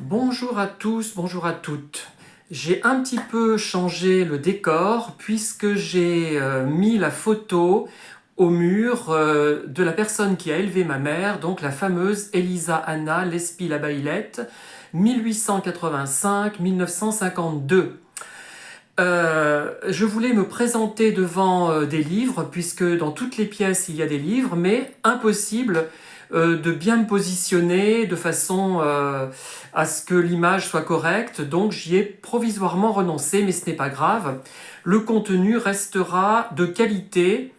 Bonjour à tous, bonjour à toutes. J'ai un petit peu changé le décor puisque j'ai mis la photo au mur de la personne qui a élevé ma mère, donc la fameuse Elisa Anna Lespie-Labaillette, 1885-1952. Je voulais me présenter devant des livres, puisque dans toutes les pièces il y a des livres, mais impossible de bien me positionner de façon à ce que l'image soit correcte, donc j'y ai provisoirement renoncé, mais ce n'est pas grave. Le contenu restera de qualité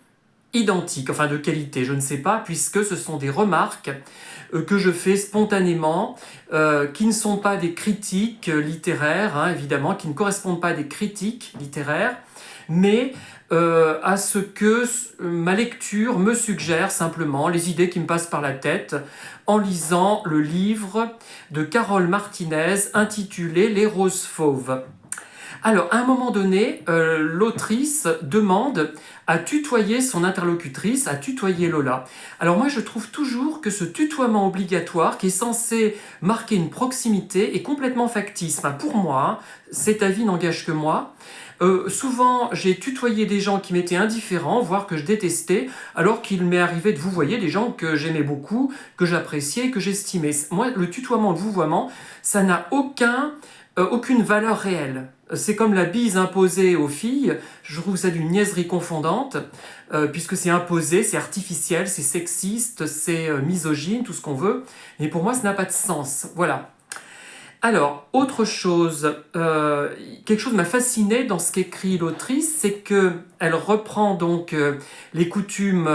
identique, enfin de qualité, je ne sais pas, puisque ce sont des remarques que je fais spontanément, qui ne sont pas des critiques littéraires, hein, évidemment, qui ne correspondent pas à des critiques littéraires, mais à ce que ma lecture me suggère simplement, les idées qui me passent par la tête, en lisant le livre de Carole Martinez intitulé Les roses fauves. Alors, à un moment donné, l'autrice demande à tutoyer son interlocutrice, à tutoyer Lola. Alors moi, je trouve toujours que ce tutoiement obligatoire, qui est censé marquer une proximité, est complètement factice. Enfin, pour moi, cet avis n'engage que moi. Souvent, j'ai tutoyé des gens qui m'étaient indifférents, voire que je détestais, alors qu'il m'est arrivé de vouvoyer des gens que j'aimais beaucoup, que j'appréciais et que j'estimais. Moi, le tutoiement, le vouvoiement, ça n'a aucune valeur réelle. C'est comme la bise imposée aux filles, je trouve ça d'une niaiserie confondante, puisque c'est imposé, c'est artificiel, c'est sexiste, c'est misogyne, tout ce qu'on veut, mais pour moi ça n'a pas de sens. Voilà. Alors, autre chose, quelque chose m'a fasciné dans ce qu'écrit l'autrice, c'est qu'elle reprend donc les coutumes,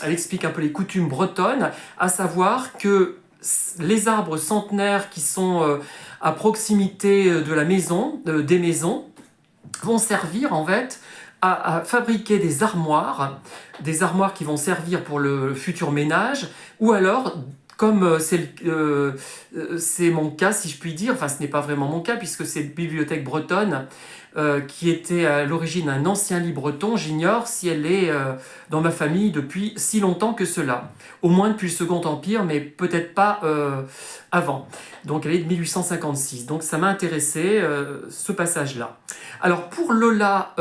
elle explique un peu les coutumes bretonnes, à savoir que les arbres centenaires qui sont à proximité de la maison, des maisons, vont servir en fait à fabriquer des armoires qui vont servir pour le futur ménage, ou alors comme c'est mon cas, si je puis dire, enfin ce n'est pas vraiment mon cas, puisque c'est une bibliothèque bretonne qui était à l'origine un ancien lit breton, j'ignore si elle est dans ma famille depuis si longtemps que cela. Au moins depuis le Second Empire, mais peut-être pas avant. Donc elle est de 1856. Donc ça m'a intéressé, ce passage-là. Alors pour Lola,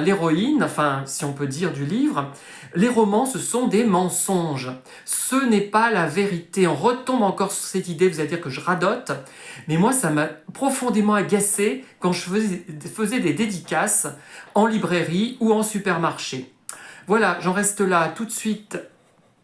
l'héroïne, enfin si on peut dire du livre, les romans ce sont des mensonges. Ce n'est pas la vérité. On retombe encore sur cette idée, vous allez dire que je radote, mais moi ça m'a profondément agacé quand je faisais des dédicaces en librairie ou en supermarché. Voilà, j'en reste là tout de suite